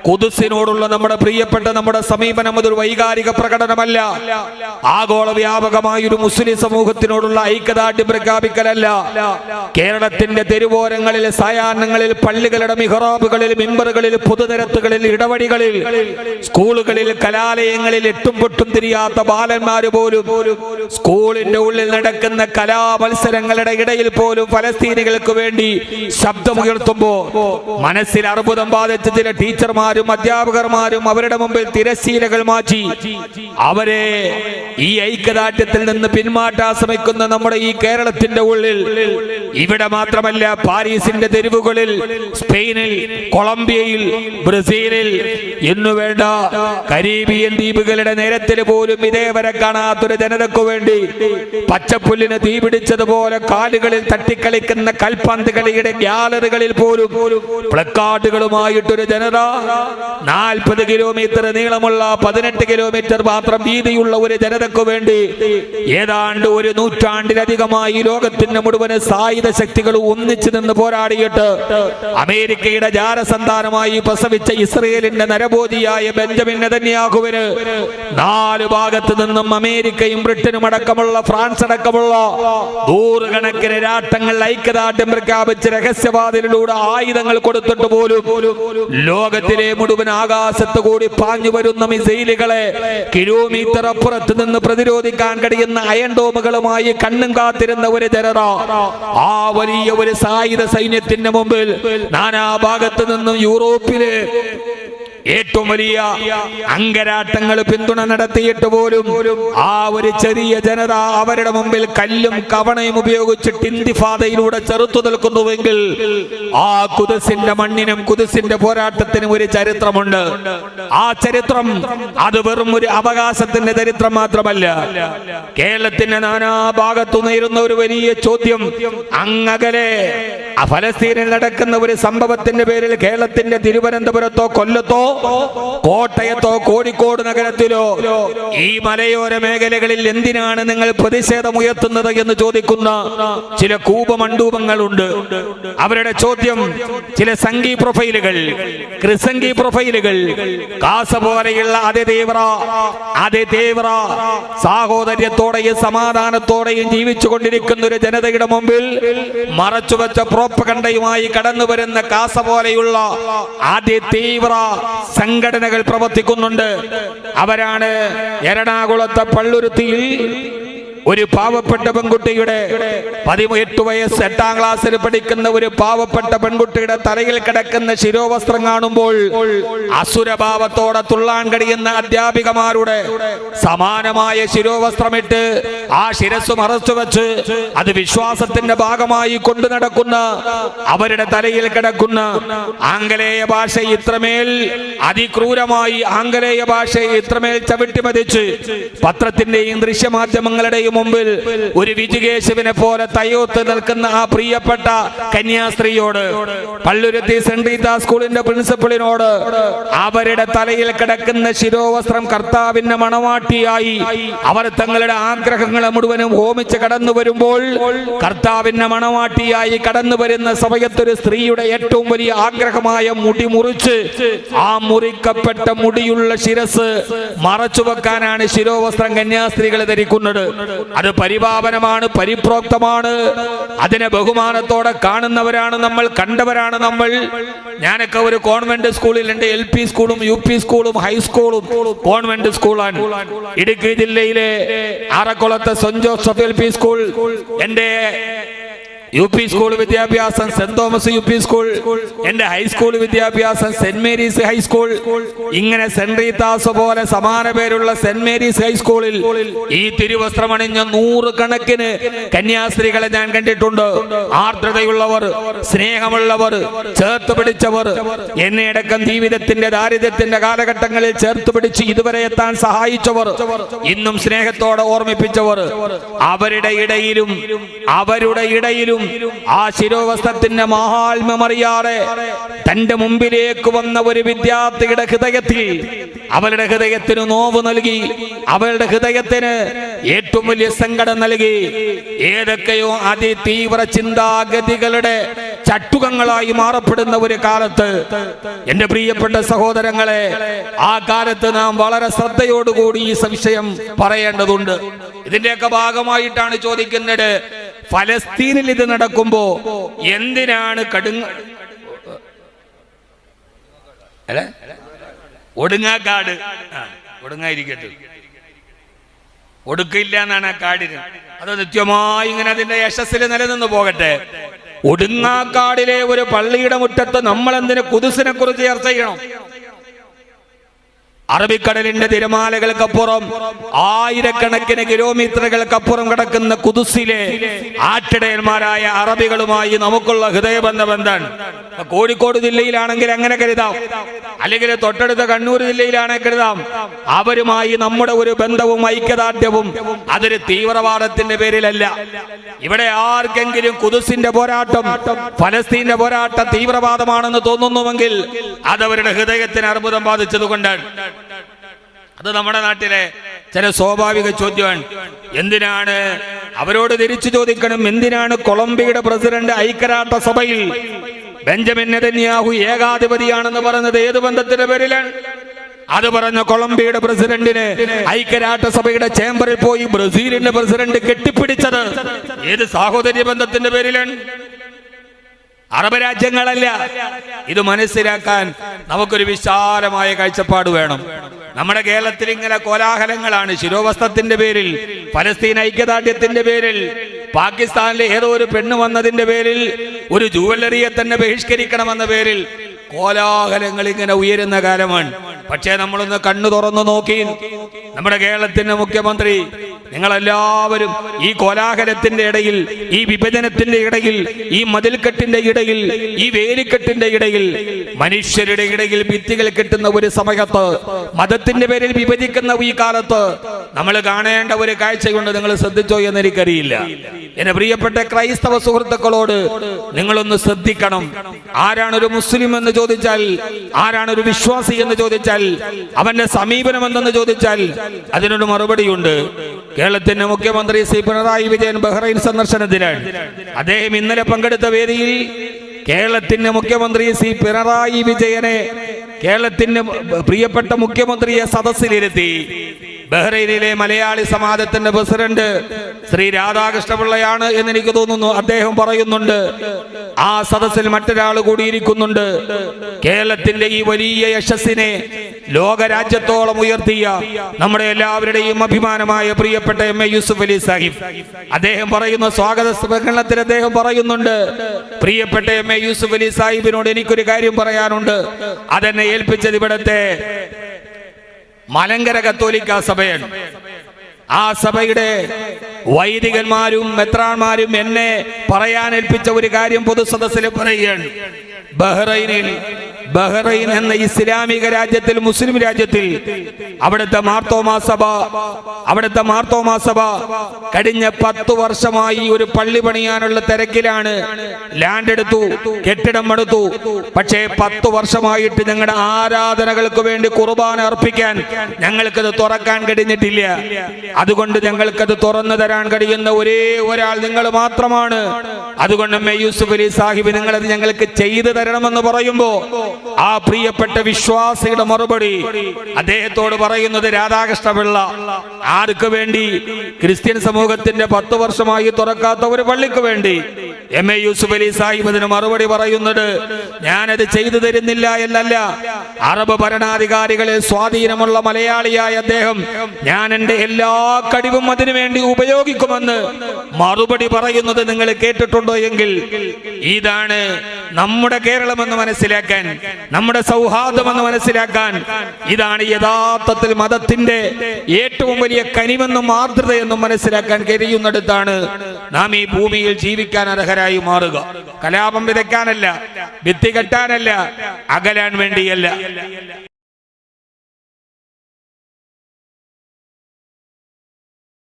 ഖുദ്സിനോടുള്ള നമ്മുടെ പ്രിയപ്പെട്ട നമ്മുടെ സമീപനം അതൊരു വൈകാരിക പ്രകടനമല്ല. ആഗോള വ്യാപകമായ ഒരു മുസ്ലിം സമൂഹത്തിനോടുള്ള ഐക്യദാർഢ്യം പ്രഖ്യാപിക്കലല്ല. കേരളത്തിന്റെ തെരുവോരങ്ങളിൽ, സായാഹ്നങ്ങളിൽ, പള്ളികളുടെ മിഹ്റാബുകളിൽ, മിമ്പറുകളിൽ, പൊതുനിരത്തുകളിൽ, ഇടവഴികളിൽ, സ്കൂളുകളിൽ, കലാലയങ്ങളിൽ എട്ടും പൊട്ടും തിരിയാത്ത ബാലന്മാര് പോലും സ്കൂളിന്റെ ഉള്ളിൽ നടക്കുന്ന കലാമത്സരങ്ങളുടെ ഇടയിൽ പോലും ഫലസ്തീനികൾക്ക് വേണ്ടി ശബ്ദമുയർത്തുമ്പോ മനസ്സിൽ അർബുദം ബാധിച്ച ചില ടീച്ചർമാരും അധ്യാപകർമാരും അവരുടെ മുമ്പിൽ തിരശ്ശീലകൾ മാറ്റി അവരെ ഈ ഐക്യദാർഢ്യത്തിൽ നിന്ന് പിന്മാറ്റാൻ ശ്രമിക്കുന്ന നമ്മുടെ ഈ കേരളത്തിന്റെ ഉള്ളിൽ, ഇവിടെ മാത്രമല്ല, പാരീസിന്റെ തെരുവുകളിൽ, സ്പെയിനിൽ, കൊളംബിയയിൽ, ബ്രസീലിൽ എന്നുവേണ്ട കരീബിയൻ ദ്വീപുകളുടെ നേരത്തിൽ പോലും ഇതേവരെ കാണാത്തൊരു ജനതയ്ക്കു വേണ്ടി പച്ചപ്പുല്ലിന് തീപിടിച്ചതുപോലെ കാലുകളിൽ തട്ടിക്കളിക്കുന്ന കൽപ്പന്ത് കളിയുടെ ഗ്യാലറികളിൽ പോലും പ്ലക്കാർഡുകളുമായിട്ടൊരു ജനത 40 കിലോമീറ്റർ നീളമുള്ള 18 കിലോമീറ്റർ മാത്രം വീതിയുള്ള ഒരു ജനതയ്ക്കു വേണ്ടി ഏതാണ്ട് ഒരു നൂറ്റാണ്ടിലധികമായി ലോകത്തിന്റെ മുഴുവൻ സായുധ ശക്തികൾ ഒന്നിച്ചു നിന്ന് പോരാടിയിട്ട് അമേരിക്കയുടെ ജാരസന്താനമായി പ്രസവിച്ച ഇസ്രയേലിന്റെ നരബോധിയായ ബെഞ്ചമിൻ നെതന്യാഹുവിന് 4 ഭാഗത്ത് നിന്നും അമേരിക്കയും ബ്രിട്ടനും അടക്കമുള്ള ഫ്രാൻസ് അടക്കമുള്ള നൂറുകണക്കിന് രാഷ്ട്രങ്ങൾ ഐക്യദാർഢ്യം പ്രഖ്യാപിച്ച് രഹസ്യവാതിലിലൂടെ ആയുധങ്ങൾ കൊടുത്തിട്ട് പോലും ലോകത്തിലെ മുഴുവൻ ആകാശത്ത് കൂടി പാഞ്ഞു വരുന്ന മിസൈലുകളെ കിലോമീറ്റർ അപ്പുറത്ത് നിന്ന് പ്രതിരോധിക്കാൻ കഴിയുന്ന അയൺ ഡോമുകളുമായി കണ്ണും കാത്തിരുന്ന ഒരു ജനത ആ വലിയ ഒരു സായുധ സൈന്യത്തിന്റെ മുമ്പിൽ നാനാഭാഗത്ത് നിന്നും യൂറോപ്പിലെ ഏറ്റവും വലിയ അംഗരാട്ടങ്ങൾ പിന്തുണ നടത്തിയിട്ട് പോലും ആ ഒരു ചെറിയ ജനത അവരുടെ മുമ്പിൽ കല്ലും കവണയും ഉപയോഗിച്ചിട്ട് ഇന്തിഫാദയിലൂടെ ചെറുത്തു നിൽക്കുന്നുവെങ്കിൽ ആ ഖുദ്സിന്റെ മണ്ണിനും ഖുദ്സിന്റെ പോരാട്ടത്തിനും ഒരു ചരിത്രമുണ്ട്. ആ ചരിത്രം അത് വെറും ഒരു അവകാശത്തിന്റെ ചരിത്രം മാത്രമല്ല. കേരളത്തിന്റെ നാനാഭാഗത്തു നേരുന്ന ഒരു വലിയ ചോദ്യം, അങ്ങകലെ ഫലസ്തീനിൽ നടക്കുന്ന ഒരു സംഭവത്തിന്റെ പേരിൽ കേരളത്തിന്റെ തിരുവനന്തപുരത്തോ കൊല്ലത്തോ കോട്ടയത്തോ കോഴിക്കോട് നഗരത്തിലോ ഈ മലയോര മേഖലകളിൽ എന്തിനാണ് നിങ്ങൾ പ്രതിഷേധമുയർത്തുന്നത് എന്ന് ചോദിക്കുന്ന ചില കൂപമണ്ഡൂപങ്ങളുണ്ട്. അവരുടെ ചോദ്യം, ചില സംഘി പ്രൊഫൈലുകൾ, ക്രിസംഘി പ്രൊഫൈലുകൾ, കാസ പോലെയുള്ള അതിതീവ്ര സാഹോദര്യത്തോടെയും സമാധാനത്തോടെയും ജീവിച്ചുകൊണ്ടിരിക്കുന്ന ഒരു ജനതയുടെ മുമ്പിൽ മറച്ചുവെച്ച പ്രോപ്പഗണ്ടയുമായി കടന്നു വരുന്ന കാസ പോലെയുള്ള അതിതീവ്ര സംഘടനകൾ പ്രവർത്തിക്കുന്നുണ്ട്. അവരാണ് എറണാകുളത്തെ പള്ളുരുത്തിയിൽ ഒരു പാവപ്പെട്ട പെൺകുട്ടിയുടെ 18 വയസ്സ് 8ാം ക്ലാസ്സിൽ പഠിക്കുന്ന ഒരു പാവപ്പെട്ട പെൺകുട്ടിയുടെ തലയിൽ കിടക്കുന്ന ശിരോവസ്ത്രം കാണുമ്പോൾ അസുരഭാവത്തോടെ തുള്ളാൻ കഴിയുന്ന അധ്യാപികമാരുടെ സമാനമായ ശിരോവസ്ത്രമിട്ട് ആ ശിരസ് മറച്ചു വെച്ച് അത് വിശ്വാസത്തിന്റെ ഭാഗമായി കൊണ്ടു നടക്കുന്ന അവരുടെ തലയിൽ കിടക്കുന്ന ആംഗലേയ ഭാഷ ഇത്രമേൽ അതിക്രൂരമായി, ആംഗലേയ ഭാഷയെ ഇത്രമേൽ ചവിട്ടിമതിച്ച് പത്രത്തിന്റെയും ദൃശ്യമാധ്യമങ്ങളുടെയും മുമ്പിൽ ഒരു വിജുകേശുവിനെ പോലെ തയ്യോത്ത് നിൽക്കുന്ന ആ പ്രിയപ്പെട്ട കന്യാസ്ത്രീയോട്, പള്ളുരുത്തി സെന്റ് റീത്ത സ്കൂളിന്റെ പ്രിൻസിപ്പളിനോട് അവരുടെ തലയിൽ കിടക്കുന്ന ശിരോവസ്ത്രം കർത്താവിന്റെ മണവാട്ടിയായി അവർ തങ്ങളുടെ ആഗ്രഹങ്ങളെ മുഴുവനും ഹോമിച്ച് കടന്നു വരുമ്പോൾ കർത്താവിന്റെ മണവാട്ടിയായി കടന്നു വരുന്ന സമയത്തൊരു സ്ത്രീയുടെ ഏറ്റവും വലിയ ആഗ്രഹമായ മുടി മുറിച്ച് ആ മുറിക്കപ്പെട്ട മുടിയുള്ള ശിരസ് മറച്ചു വെക്കാനാണ് ശിരോവസ്ത്രം കന്യാസ്ത്രീകൾ ധരിക്കുന്നത്. അത് പരിപാവനമാണ്, പരിപ്രോക്തമാണ്. അതിനെ ബഹുമാനത്തോടെ കാണുന്നവരാണ് നമ്മൾ, കണ്ടവരാണ് നമ്മൾ. ഞാനൊക്കെ ഒരു കോൺവെന്റ് സ്കൂളിൽ, എന്റെ LP സ്കൂളും UP സ്കൂളും ഹൈസ്കൂളും കോൺവെന്റ് സ്കൂളാണ്. ഇടുക്കി ജില്ലയിലെ ആറക്കുളത്തെ സെന്റ് ജോസഫ് LP സ്കൂൾ, എന്റെ UP സ്കൂൾ വിദ്യാഭ്യാസം സെന്റ് തോമസ് UP സ്കൂൾ, എന്റെ ഹൈസ്കൂൾ വിദ്യാഭ്യാസം സെന്റ് മേരീസ് ഹൈസ്കൂൾ. ഇങ്ങനെ സെന്റ് റീത്താസ് പോലെ സമാന പേരുള്ള സെന്റ് മേരീസ് ഹൈസ്കൂളിൽ ഈ തിരുവസ്ത്രമണിഞ്ഞ 100 കണക്കിന് കന്യാസ്ത്രീകളെ ഞാൻ കണ്ടിട്ടുണ്ട്. ആർദ്രതയുള്ളവർ, സ്നേഹമുള്ളവർ, ചേർത്ത് പിടിച്ചവർ, എന്നെ അടക്കം ജീവിതത്തിന്റെ ദാരിദ്ര്യത്തിന്റെ കാലഘട്ടങ്ങളിൽ ചേർത്ത് പിടിച്ച് ഇതുവരെ എത്താൻ സഹായിച്ചവർ, ഇന്നും സ്നേഹത്തോടെ ഓർമ്മിപ്പിച്ചവർ. അവരുടെ ഇടയിലും ആ ശിരോവസ്ത്രത്തിന്റെ മഹാത്മ്യമറിയാതെ തന്റെ മുമ്പിലേക്ക് വന്ന ഒരു വിദ്യാർത്ഥിയുടെ ഹൃദയത്തിൽ, അവളുടെ ഹൃദയത്തിന് നോവ് നൽകി, അവളുടെ ഹൃദയത്തിന് ഏറ്റവും വലിയ സങ്കടം നൽകി. ഏതൊക്കെയോ അതിതീവ്ര ചിന്താഗതികളുടെ ചട്ടുകങ്ങളായി മാറപ്പെടുന്ന ഒരു കാലത്ത് എന്റെ പ്രിയപ്പെട്ട സഹോദരങ്ങളെ, ആ കാലത്ത് നാം വളരെ ശ്രദ്ധയോടുകൂടി ഈ വിഷയം പറയേണ്ടതുണ്ട്. ഇതിന്റെയൊക്കെ ഭാഗമായിട്ടാണ് ചോദിക്കുന്നത്, ഫലസ്തീനിൽ ഇത് നടക്കുമ്പോ എന്തിനാണ് ഒടുങ്ങാക്കാട് ഒടുങ്ങായിരിക്കട്ടെ, ഒടുക്കില്ല എന്നാണ് ആ കാടിന്. അത് നിത്യമായി ഇങ്ങനെ അതിന്റെ യശസ്സിൽ നിലനിന്ന് പോകട്ടെ. ഒടുങ്ങാക്കാടിലെ ഒരു പള്ളിയുടെ മുറ്റത്ത് നമ്മൾ എന്തിന് ഖുദ്സിനെ കുറിച്ച് ചർച്ച ചെയ്യണം? അറബിക്കടലിന്റെ തിരമാലകൾക്കപ്പുറം ആയിരക്കണക്കിന് കിലോമീറ്ററുകൾക്കപ്പുറം കിടക്കുന്ന ഖുദ്സിലെ ആട്ടിടയന്മാരായ അറബികളുമായി നമുക്കുള്ള ഹൃദയബന്ധം എന്താണ്? കോഴിക്കോട് ജില്ലയിലാണെങ്കിൽ അങ്ങനെ കരുതാം, അല്ലെങ്കിൽ തൊട്ടടുത്ത കണ്ണൂർ ജില്ലയിലാണെങ്കിൽ കരുതാം. അവരുമായി നമ്മുടെ ഒരു ബന്ധവും ഐക്യദാർഢ്യവും അതൊരു തീവ്രവാദത്തിന്റെ പേരിലല്ല. ഇവിടെ ആർക്കെങ്കിലും ഖുദ്സിന്റെ പോരാട്ടം, ഫലസ്തീന്റെ പോരാട്ടം തീവ്രവാദമാണെന്ന് തോന്നുന്നുവെങ്കിൽ അതവരുടെ ഹൃദയത്തിന് അർബുദം ബാധിച്ചതുകൊണ്ടാണ്. അത് നമ്മുടെ നാട്ടിലെ ചില സ്വാഭാവിക ചോദ്യമാണ്. എന്തിനാണ്, അവരോട് തിരിച്ചു ചോദിക്കണം, എന്തിനാണ് കൊളംബിയയുടെ പ്രസിഡന്റ് ഐക്യരാഷ്ട്ര സഭയിൽ ബെഞ്ചമിൻ നെതന്യാഹു ഏകാധിപതിയാണെന്ന് പറയുന്നത്? ഏത് ബന്ധത്തിന്റെ പേരിലാണ് അത് പറഞ്ഞ? കൊളംബിയയുടെ പ്രസിഡന്റിന് ഐക്യരാഷ്ട്രസഭയുടെ ചേംബറിൽ പോയി ബ്രസീലിന്റെ പ്രസിഡന്റ് കെട്ടിപ്പിടിച്ചത് ഏത് സാഹോദര്യ ബന്ധത്തിന്റെ പേരിലാണ്? അറബ് രാജ്യങ്ങളല്ല. ഇത് മനസ്സിലാക്കാൻ നമുക്കൊരു വിശാലമായ കാഴ്ചപ്പാട് വേണം. നമ്മുടെ കേരളത്തിൽ ഇങ്ങനെ കോലാഹലങ്ങളാണ്. ശിരോവസ്ത്രത്തിന്റെ പേരിൽ, ഫലസ്തീൻ ഐക്യദാർഢ്യത്തിന്റെ പേരിൽ, പാകിസ്ഥാനിലെ ഏതോ ഒരു പെണ്ണ് വന്നതിന്റെ പേരിൽ, ഒരു ജുവല്ലറിയെ തന്നെ ബഹിഷ്കരിക്കണമെന്ന പേരിൽ കോലാഹലങ്ങൾ ഇങ്ങനെ ഉയരുന്ന കാലമാണ്. പക്ഷേ നമ്മളൊന്ന് കണ്ണു തുറന്നു നോക്കി, നമ്മുടെ കേരളത്തിന്റെ മുഖ്യമന്ത്രി, നിങ്ങളെല്ലാവരും ഈ കോലാഹലത്തിന്റെ ഇടയിൽ, ഈ വിഭജനത്തിന്റെ ഇടയിൽ, ഈ മതിൽക്കെട്ടിന്റെ ഇടയിൽ, ഈ വേലിക്കെട്ടിന്റെ ഇടയിൽ, മനുഷ്യരുടെ ഇടയിൽ ഭിത്തികൾ കെട്ടുന്ന ഒരു സമയത്ത്, മതത്തിന്റെ പേരിൽ വിഭജിക്കുന്ന ഈ കാലത്ത് നമ്മൾ കാണേണ്ട ഒരു കാഴ്ചയുണ്ട്. നിങ്ങൾ ശ്രദ്ധിച്ചോ എന്ന് എനിക്കറിയില്ല. എന്റെ പ്രിയപ്പെട്ട ക്രൈസ്തവ സുഹൃത്തുക്കളോട് നിങ്ങളൊന്ന് ശ്രദ്ധിക്കണം. ആരാണ് ഒരു മുസ്ലിം എന്ന് ചോദിച്ചാൽ, ആരാണ് ഒരു വിശ്വാസി എന്ന് ചോദിച്ചാൽ, അവന്റെ സമീപനം എന്തെന്ന് ചോദിച്ചാൽ അതിനൊരു മറുപടിയുണ്ട്. കേരളത്തിന്റെ മുഖ്യമന്ത്രി ശ്രീ പിണറായി വിജയൻ ബഹ്റൈൻ സന്ദർശനത്തിലാണ്. അദ്ദേഹം ഇന്നലെ പങ്കെടുത്ത വേദിയിൽ കേരളത്തിന്റെ മുഖ്യമന്ത്രി ശ്രീ പിണറായി വിജയനെ, കേരളത്തിന്റെ പ്രിയപ്പെട്ട മുഖ്യമന്ത്രിയെ സദസ്സിലിരുത്തി. ബഹ്റൈനിലെ മലയാളി സമാജത്തിന്റെ പ്രസിഡന്റ് ശ്രീ രാധാകൃഷ്ണപിള്ളയാണ് എന്ന് എനിക്ക് തോന്നുന്നു. അദ്ദേഹം പറയുന്നുണ്ട്, ആ സദസ്സിൽ മറ്റൊരാൾ കൂടിയിരിക്കുന്നുണ്ട്. കേരളത്തിന്റെ ഈ വലിയ യശസ്സിനെ ലോകരാജ്യത്തോളം ഉയർത്തിയ നമ്മുടെ എല്ലാവരുടെയും അഭിമാനമായ പ്രിയപ്പെട്ട എം.എ. യൂസുഫ് അലി സാഹിബ്. അദ്ദേഹം പറയുന്ന സ്വാഗത സമ്മേളനത്തിൽ അദ്ദേഹം പറയുന്നുണ്ട്, പ്രിയപ്പെട്ട എം.എ. യൂസുഫ് അലി സാഹിബിനോട് എനിക്കൊരു കാര്യം പറയാനുണ്ട്. അതെന്നെ ഏൽപ്പിച്ചത് ഇവിടത്തെ മലങ്കര കത്തോലിക്ക സഭയാണ്. ആ സഭയുടെ വൈദികന്മാരും മെത്രാന്മാരും എന്നെ പറയാൻ ഏൽപ്പിച്ച ഒരു കാര്യം പൊതുസദസ്സിൽ പറയുകയാണ്. ബഹ്റൈൻ എന്ന ഇസ്ലാമിക രാജ്യത്തിൽ, മുസ്ലിം രാജ്യത്തിൽ അവിടുത്തെ മാർത്തോമാ സഭ കഴിഞ്ഞ 10 വർഷമായി ഒരു പള്ളി പണിയാനുള്ള തിരക്കിലാണ്. ലാൻഡ് എടുത്തു, കെട്ടിടം എടുത്തു. പക്ഷേ 10 വർഷമായിട്ട് ഞങ്ങളുടെ ആരാധനകൾക്ക് വേണ്ടി കുർബാന അർപ്പിക്കാൻ ഞങ്ങൾക്കത് തുറക്കാൻ കഴിഞ്ഞിട്ടില്ല. അതുകൊണ്ട് ഞങ്ങൾക്കത് തുറന്നു തരാൻ കഴിയുന്ന ഒരേ ഒരാൾ നിങ്ങൾ മാത്രമാണ്. അതുകൊണ്ട് എം.എ. യൂസുഫ് അലി സാഹിബ്, നിങ്ങളത് ഞങ്ങൾക്ക് ചെയ്തു തരണമെന്ന് പറയുമ്പോ ആ പ്രിയപ്പെട്ട വിശ്വാസിയുടെ മറുപടി അദ്ദേഹത്തോട് പറയുന്നത്, രാധാകൃഷ്ണപിള്ള ആർക്ക് വേണ്ടി? ക്രിസ്ത്യൻ സമൂഹത്തിന്റെ 10 വർഷമായി തുറക്കാത്ത ഒരു പള്ളിക്ക് വേണ്ടി. എം.എ. യൂസുഫ് അലി സാഹിബ് അതിന് മറുപടി പറയുന്നത്, ഞാനത് ചെയ്തു തരുന്നില്ല എന്നല്ല, അറബ് ഭരണാധികാരികളിൽ സ്വാധീനമുള്ള മലയാളിയായ അദ്ദേഹം ഞാൻ എന്റെ എല്ലാ കഴിവും അതിനു വേണ്ടി ഉപയോഗിക്കുമെന്ന് മറുപടി പറയുന്നത് നിങ്ങൾ കേട്ടിട്ടുണ്ടോ എങ്കിൽ, ഇതാണ് നമ്മുടെ കേരളമെന്ന് മനസ്സിലാക്കാൻ, നമ്മുടെ സൗഹാർദ്ദമെന്ന് മനസ്സിലാക്കാൻ, ഇതാണ് യഥാർത്ഥത്തിൽ മതത്തിന്റെ ഏറ്റവും വലിയ കനിവെന്നും ആർദ്രതയെന്നും മനസ്സിലാക്കാൻ കഴിയുന്നിടത്താണ് നാം ഈ ഭൂമിയിൽ ജീവിക്കാൻ അർഹരായി മാറുക. കലാപം വിതയ്ക്കാനല്ല, ഭിത്തി കെട്ടാനല്ല, അകലാൻ വേണ്ടിയല്ല.